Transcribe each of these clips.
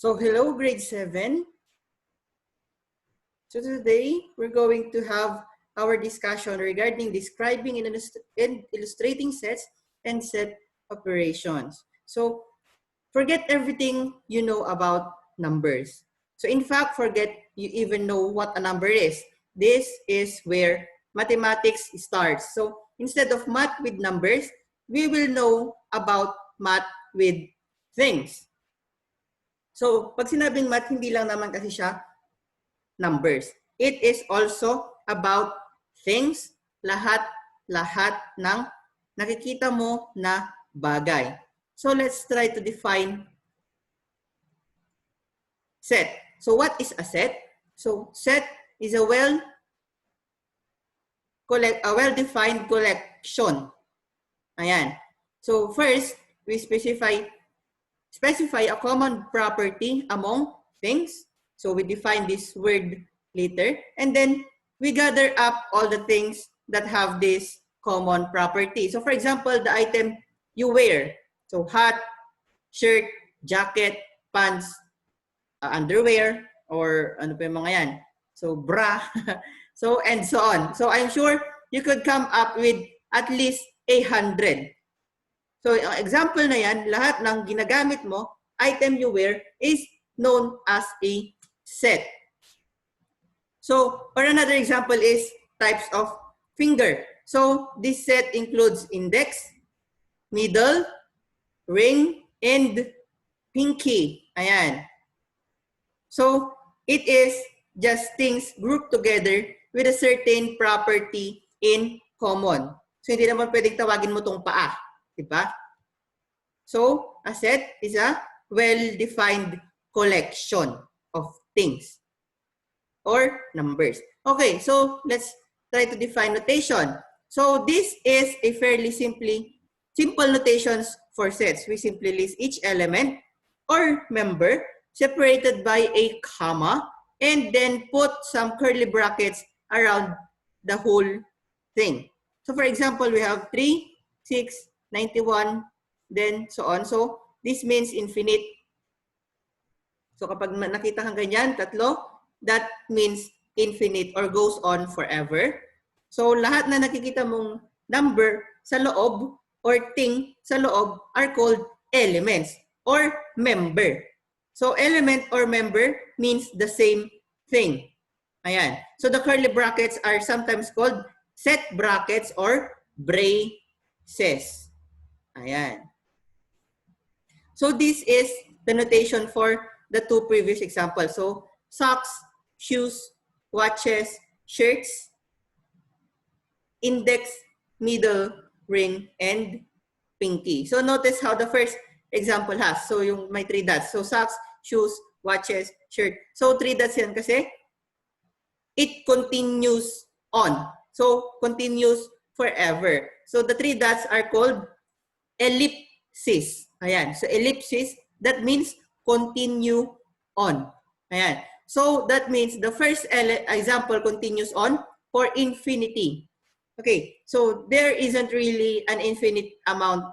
So hello, grade 7. So today, we're going to have our discussion regarding describing and illustrating sets and set operations. So forget everything you know about numbers. So in fact, forget you even know what a number is. This is where mathematics starts. So instead of math with numbers, we will know about math with things. So, pag sinabing math, hindi lang naman kasi siya numbers. It is also about things, lahat ng nakikita mo na bagay. So, let's try to define set. So, what is a set? So, set is a well-defined collection. Ayan. So, first, we specify a common property among things. So we define this word later. And then we gather up all the things that have this common property. So for example, the item you wear. So hat, shirt, jacket, pants, underwear, or ano pa yung mga yan. So bra. So and so on. So I'm sure you could come up with at least 100. So, ang example na yan, lahat ng ginagamit mo, item you wear, is known as a set. So, or another example is types of finger. So, this set includes index, middle, ring, and pinky. Ayan. So, it is just things grouped together with a certain property in common. So, hindi naman pwedeng tawagin mo tong paa. Diba? So, a set is a well-defined collection of things or numbers. Okay, so let's try to define notation. So, this is a fairly simple notations for sets. We simply list each element or member separated by a comma and then put some curly brackets around the whole thing. So, for example, we have 3, 6, 91, then so on. So, this means infinite. So, kapag nakita kang ganyan, tatlo, that means infinite or goes on forever. So, lahat na nakikita mong number sa loob or thing sa loob are called elements or member. So, element or member means the same thing. Ayan. So, the curly brackets are sometimes called set brackets or braces. Ayan. So this is the notation for the two previous examples. So socks, shoes, watches, shirts, index, middle, ring, and pinky. So notice how the first example has. So yung may 3 dots. So socks, shoes, watches, shirt. So 3 dots yan kasi it continues on. So continues forever. So the 3 dots are called ellipsis. Ayan. So, ellipsis, that means continue on. Ayan. So, that means the first example continues on for infinity. Okay. So, there isn't really an infinite amount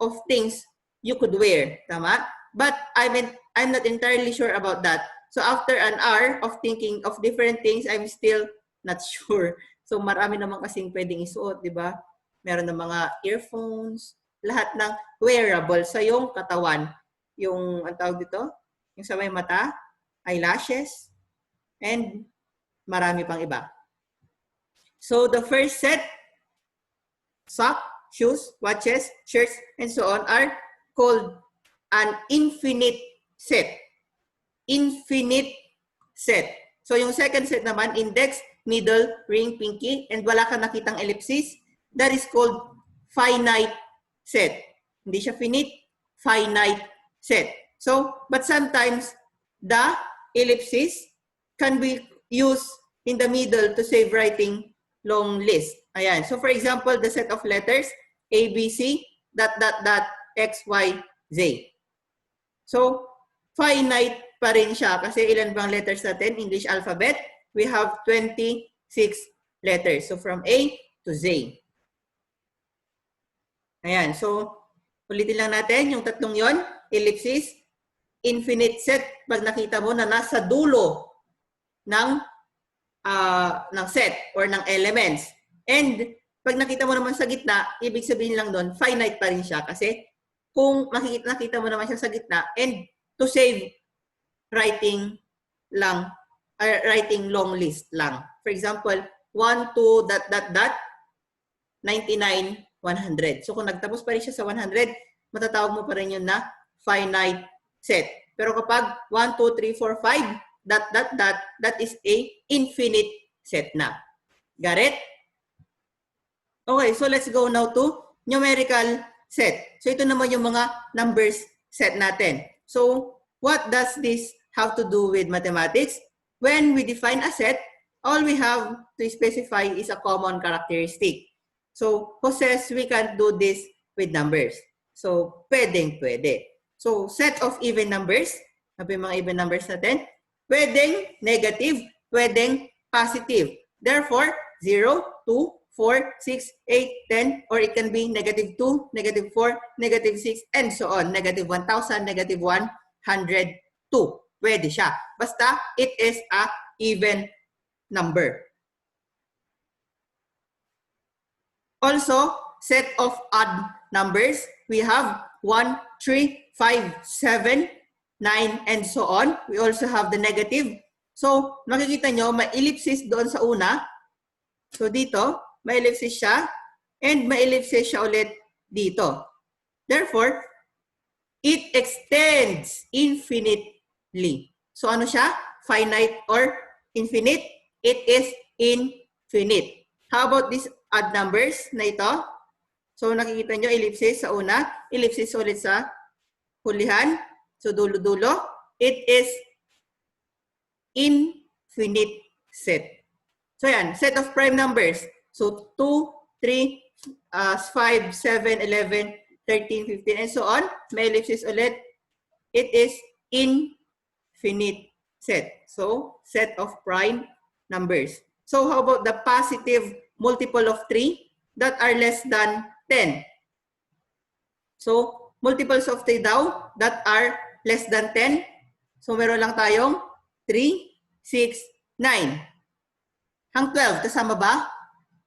of things you could wear. Tama? But, I'm not entirely sure about that. So, after an hour of thinking of different things, I'm still not sure. So, marami naman kasing pwedeng isuot, di ba? Meron ng mga earphones, lahat ng wearable sa yung katawan. Yung, ang tawag dito? Yung sa may mata, eyelashes, and marami pang iba. So, the first set, sock, shoes, watches, shirts, and so on are called an infinite set. Infinite set. So, yung second set naman, index, middle, ring, pinky, and wala kang nakitang ellipsis, that is called finite set. Hindi siya finite, finite set. So, but sometimes the ellipsis can be used in the middle to save writing long list. Ayan. So, for example, the set of letters A, B, C, X, Y, Z. So, finite pa rin siya kasi ilan bang letters natin? English alphabet, we have 26 letters. So, from A to Z. Ayan. So, ulitin lang natin yung tatlong yon. Ellipsis, infinite set pag nakita mo na nasa dulo ng set or ng elements. And pag nakita mo naman sa gitna, ibig sabihin lang doon, finite pa rin siya kasi kung nakita mo naman siya sa gitna, and to save writing lang, writing long list lang. For example, 1, 2, ... 99, 100. So kung nagtapos pa rin siya sa 100, matatawag mo pa rin yun na finite set. Pero kapag 1, 2, 3, 4, 5, ... that is a infinite set na. Got it? Okay, so let's go now to numerical set. So ito naman yung mga numbers set natin. So what does this have to do with mathematics? When we define a set, all we have to specify is a common characteristic. So who says we can't do this with numbers? So pwede. So set of even numbers, sabi mga even numbers natin, pwedeng negative, pwedeng positive. Therefore, 0, 2, 4, 6, 8, 10, or it can be negative 2, negative 4, negative 6, and so on. Negative 1,000, negative 102. Pwede siya. Basta, it is a even number. Also, set of odd numbers. We have 1, 3, 5, 7, 9, and so on. We also have the negative. So, makikita nyo, may ellipsis doon sa una. So, dito, may ellipsis siya. And may ellipsis siya ulit dito. Therefore, it extends infinitely. So, ano siya? Finite or infinite? It is infinite. How about these odd numbers na ito? So, nakikita nyo, ellipsis sa una. Ellipsis ulit sa hulihan. So, dulo-dulo. It is infinite set. So, yan. Set of prime numbers. So, 2, 3, 5, 7, 11, 13, 15, and so on. May ellipsis ulit. It is infinite set. So, set of prime numbers. So, how about the positive multiple of 3 that are less than 10? So, multiples of 3 daw that are less than 10. So, meron lang tayong 3, 6, 9. Hang 12, kasama ba?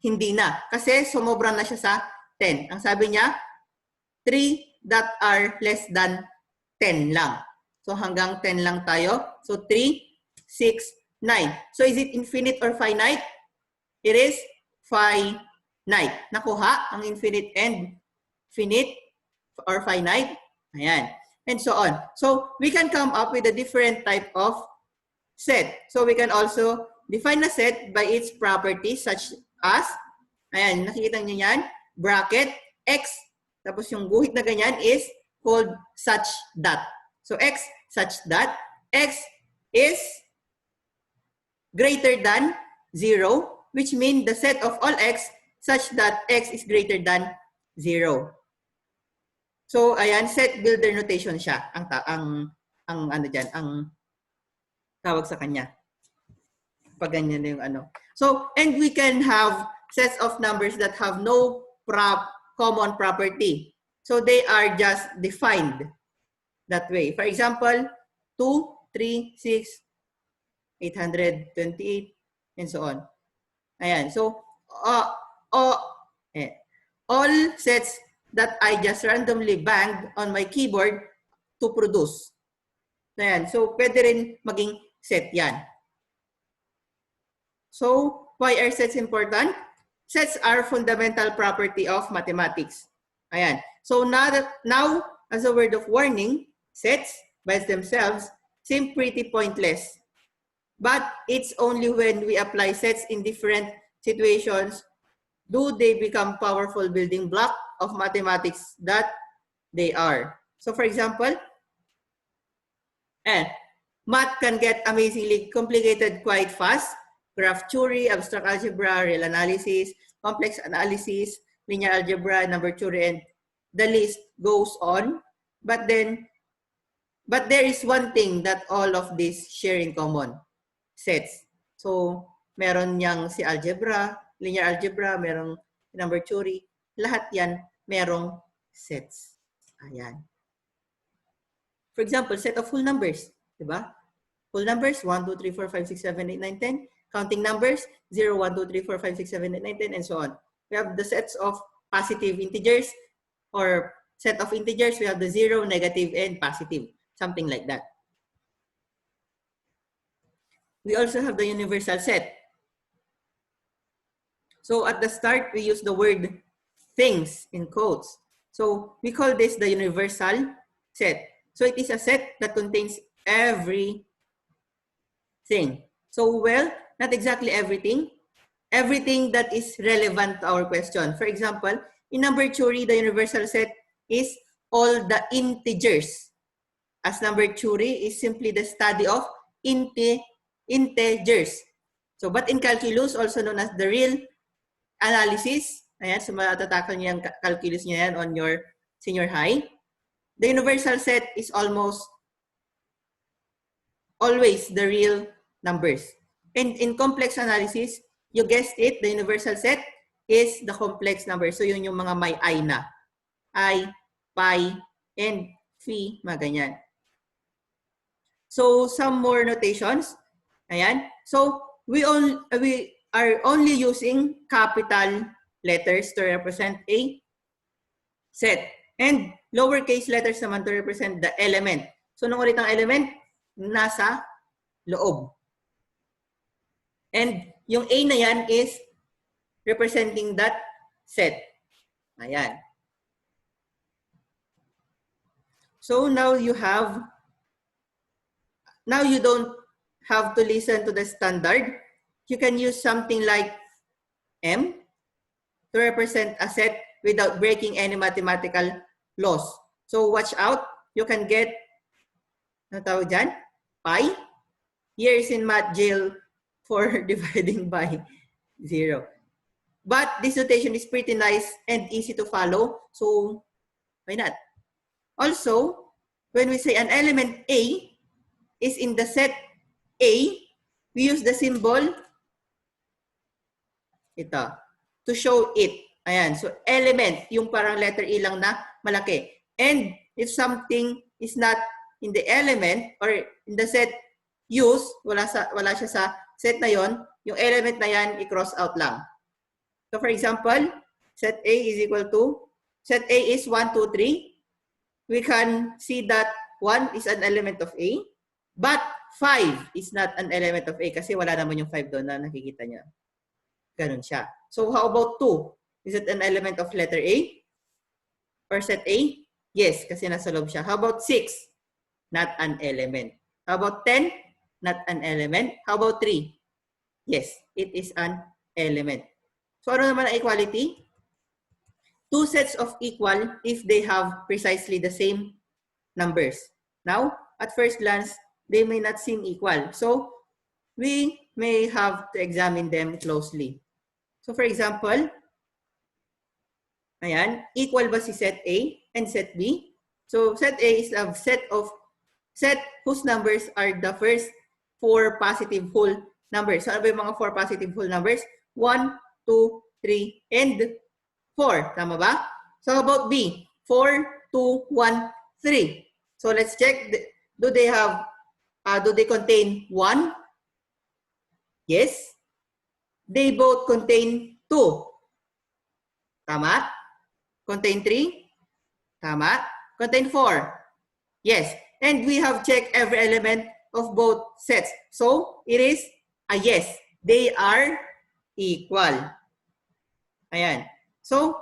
Hindi na. Kasi sumobra na siya sa 10. Ang sabi niya, 3 that are less than 10 lang. So hanggang 10 lang tayo. So 3, 6, 9. So is it infinite or finite? It is finite. Nakuha ang infinite and finite or finite. Ayan. And so on. So we can come up with a different type of set. So we can also define a set by its properties such as, ayan, nakikita nyo yan, bracket, x, tapos yung guhit na ganyan is called such that. So x, such that, x is greater than 0, which means the set of all x such that x is greater than 0. So, ayan, set builder notation siya. Ang ano dyan, ang tawag sa kanya. Pag ganyan yung ano. So, and we can have sets of numbers that have no common property. So, they are just defined that way. For example, 2, 3, 6, 828, and so on. Ayan. So, all sets that I just randomly banged on my keyboard to produce. Ayan. So, pwede rin maging set yan. So, why are sets important? Sets are fundamental property of mathematics. Ayan. So, now, as a word of warning, sets by themselves seem pretty pointless. But it's only when we apply sets in different situations do they become powerful building block of mathematics that they are. So, for example, math can get amazingly complicated quite fast. Graph theory, abstract algebra, real analysis, complex analysis, linear algebra, number theory, and the list goes on. But there is one thing that all of these share in common. Sets. So, meron niyang si algebra, linear algebra, merong number theory. Lahat yan merong sets. Ayan. For example, set of whole numbers. Diba? Whole numbers, 1, 2, 3, 4, 5, 6, 7, 8, 9, 10. Counting numbers, 0, 1, 2, 3, 4, 5, 6, 7, 8, 9, 10, and so on. We have the sets of positive integers or set of integers. We have the 0, negative, and positive. Something like that. We also have the universal set. So at the start, we use the word things in quotes. So we call this the universal set. So it is a set that contains everything. So, well, not exactly everything. Everything that is relevant to our question. For example, in number theory, the universal set is all the integers. As number theory is simply the study of integers. So, but in calculus, also known as the real analysis, ayan, so matatakal niyo yung calculus niyo yan on your senior high. The universal set is almost always the real numbers. And in complex analysis, you guessed it, the universal set is the complex numbers. So yun yung mga may I na. I, pi, and phi, mga ganyan. So some more notations. Ayan. So we are only using capital letters to represent a set. And lowercase letters naman to represent the element. So nung ulit ang element, nasa loob. And yung A na yan is representing that set. Ayan. So now you don't have to listen to the standard. You can use something like M to represent a set without breaking any mathematical laws. So watch out. You can get, ano tawag dyan? Pi. Years in math jail for dividing by 0. But this notation is pretty nice and easy to follow. So why not? Also, when we say an element A is in the set A, we use the symbol ito to show it. Ayan. So element, yung parang letter E lang na malaki. And if something is not in the element or in the set use, wala siya sa set na yon, yung element na yan i-cross out lang. So for example, set A is equal to, set A is 1, 2, 3. We can see that 1 is an element of A, but 5 is not an element of A kasi wala naman yung 5 doon na nakikita niya. Ganun siya. So how about 2? Is it an element of letter A? Or set A? Yes, kasi nasa loob siya. How about 6? Not an element. How about 10? Not an element. How about 3? Yes, it is an element. So ano naman ang equality? Two sets of equal if they have precisely the same numbers. Now, at first glance, they may not seem equal. So, we may have to examine them closely. So, for example, ayan, equal ba si set A and set B? So, set A is a set whose numbers are the first 4 positive whole numbers. So, ano ba yung mga 4 positive whole numbers? 1, 2, 3, and 4. Tama ba? So, how about B? 4, 2, 1, 3. So, let's check. Do they contain 1? Yes. They both contain 2. Tama? Contain 3? Tama? Contain 4? Yes. And we have checked every element of both sets. So, it is a yes. They are equal. Ayan. So,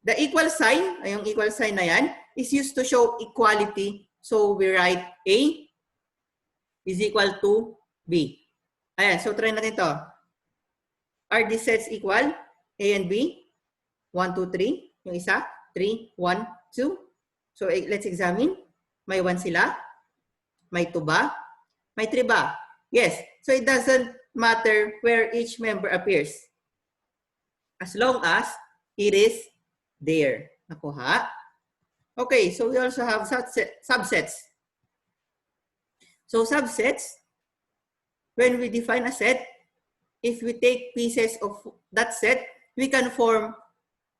the equal sign, yung equal sign na yan, is used to show equality. So, we write A is equal to B. Ayan. So, try natin ito. Are these sets equal? A and B? 1, 2, 3. Yung isa? 3, 1, 2. So, let's examine. May 1 sila? May 2 ba? May 3 ba? Yes. So, it doesn't matter where each member appears. As long as it is there. Nakuha? Okay, so we also have subsets. So subsets, when we define a set, if we take pieces of that set, we can form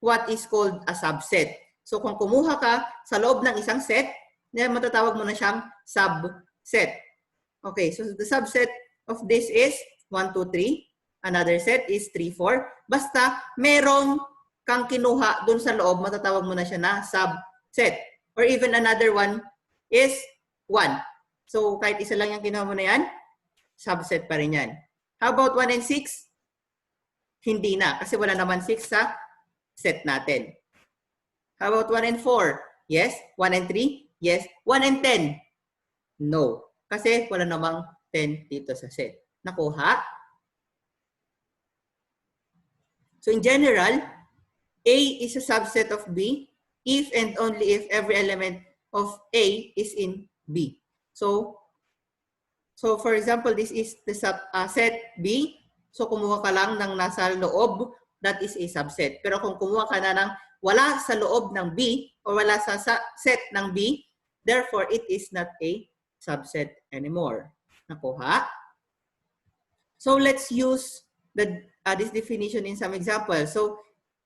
what is called a subset. So kung kumuha ka sa loob ng isang set, matatawag mo na siyang subset. Okay, so the subset of this is 1, 2, 3. Another set is 3, 4. Basta merong kang kinuha dun sa loob, matatawag mo na siya na subset. Or even another one is 1. So kahit isa lang yung kinuha mo na yan, subset pa rin yan. How about 1 and 6? Hindi na, kasi wala naman 6 sa set natin. How about 1 and 4? Yes. 1 and 3? Yes. 1 and 10? No. Kasi wala namang 10 dito sa set. Nakuha? So in general, A is a subset of B if and only if every element of A is in B. So for example, this is the set B. So kumuha ka lang ng nasa loob, that is a subset. Pero kung kumuha ka na ng wala sa loob ng B o wala sa set ng B, therefore it is not a subset anymore. Nakuha? So let's use this definition in some examples. So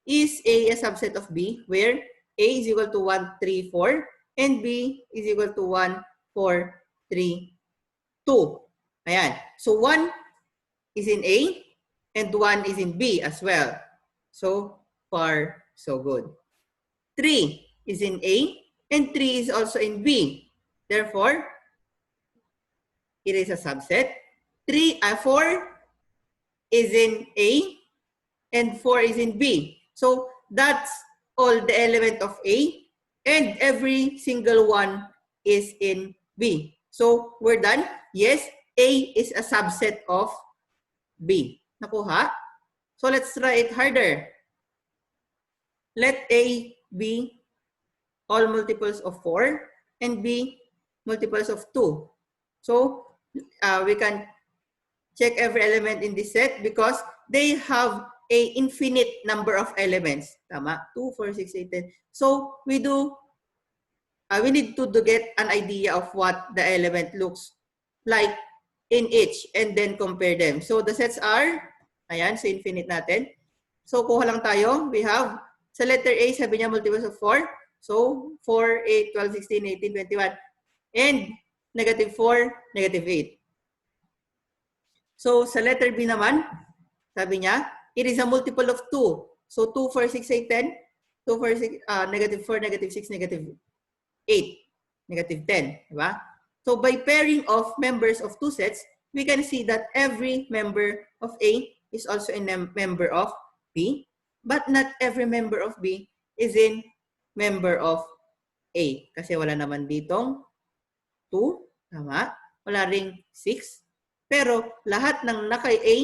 is A a subset of B where A is equal to 1, 3, 4 and B is equal to 1, 4, 3, 2. Ayan. So 1 is in A and 1 is in B as well. So far, so good. 3 is in A and 3 is also in B. Therefore, it is a subset. 4 is in A and 4 is in B. So that's all the element of A and every single one is in B. So we're done. Yes, A is a subset of B. Nakuha? So let's try it harder. Let A be all multiples of 4 and B multiples of 2. So we can check every element in this set because they have a infinite number of elements. Tama? 2, 4, 6, 8, 10. So we need to get an idea of what the element looks like in each and then compare them. So the sets are, ayan, so infinite natin. So kuha lang tayo. We have, sa letter A, sabi niya multiples of 4. So 4, 8, 12, 16, 18, 21. And negative 4, negative 8. So sa letter B naman, sabi niya, it is a multiple of 2. So 2, 4, 6, 8, 10. 2, 4, 6, negative 4, negative 6, negative 8, negative 10. Diba? So by pairing of members of two sets, we can see that every member of A is also a member of B, but not every member of B is in member of A. Kasi wala naman ditong 2, tama? Wala ring 6. Pero lahat ng nakay A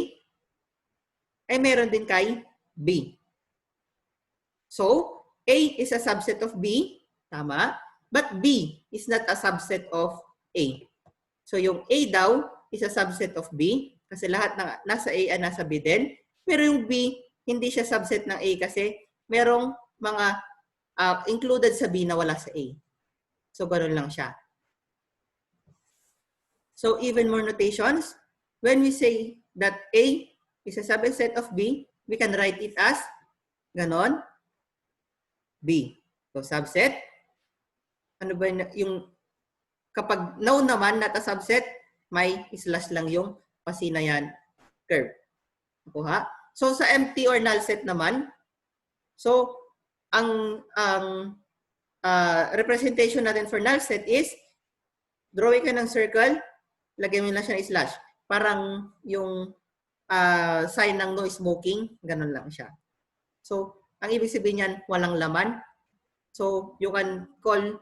ay meron din kay B. So, A is a subset of B, tama? But B is not a subset of A. So, yung A daw is a subset of B kasi lahat ng nasa A ay nasa B din. Pero yung B, hindi siya subset ng A kasi merong mga included sa B na wala sa A. So, ganoon lang siya. So, even more notations. When we say that A is a subset of B, we can write it as ganon, B. So, subset. Ano ba yung kapag known naman not a subset, may slash lang yung pasinayan curve. Nakuha? So, sa empty or null set naman, so, ang representation natin for null set is drawing ka ng circle, lagyan mo lang siya ng slash. Parang yung sign ng no smoking, ganun lang siya. So, ang ibig sabihin niyan, walang laman. So, you can call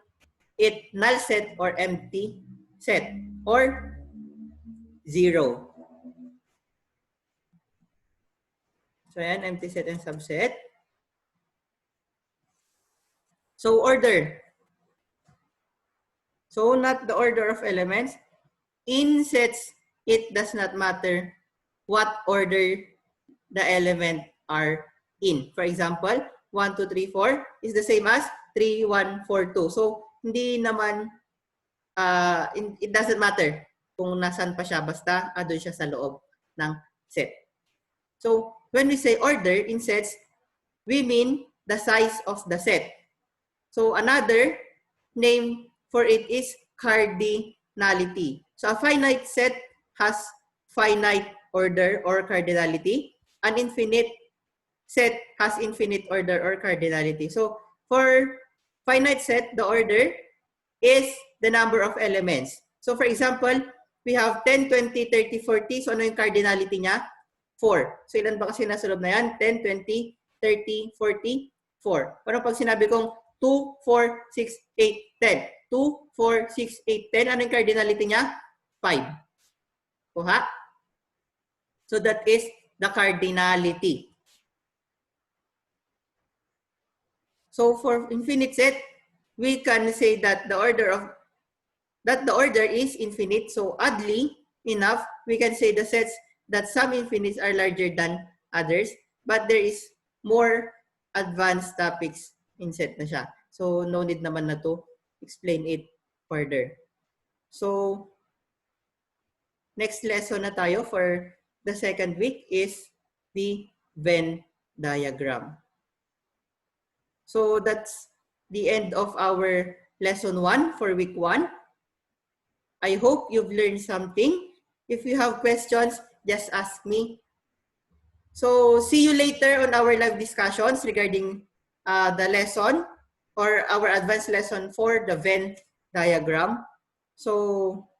it null set or empty set or zero. So, ayan, empty set and subset. So, order. So, not the order of elements. In sets, it does not matter what order the element are in. For example, 1, 2, 3, 4 is the same as 3, 1, 4, 2. So, hindi naman, it doesn't matter kung nasan pa siya, basta doon siya sa loob ng set. So, when we say order in sets, we mean the size of the set. So, another name for it is cardinality. So a finite set has finite order or cardinality. An infinite set has infinite order or cardinality. So for finite set, the order is the number of elements. So for example, we have 10, 20, 30, 40. So ano yung cardinality niya? 4. So ilan ba kasi nasa loob na yan? 10, 20, 30, 40, 4. Parang pag sinabi kong 2, 4, 6, 8, 10. 2, 4, 6, 8, 10. Ano yung cardinality niya? 5. Kuha? So that is the cardinality. So for infinite set, we can say that the order is infinite. So oddly enough, we can say the sets that some infinites are larger than others, but there is more advanced topics in set na siya. So no need naman na to explain it further. So next lesson na tayo for the second week is the Venn diagram. So that's the end of our lesson 1 for week 1. I hope you've learned something. If you have questions, just ask me. So see you later on our live discussions regarding the lesson or our advanced lesson for the Venn diagram. So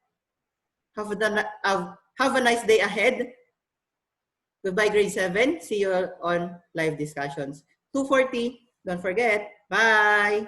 have a nice day ahead. Goodbye, grade 7. See you on live discussions. 2:40. Don't forget. Bye.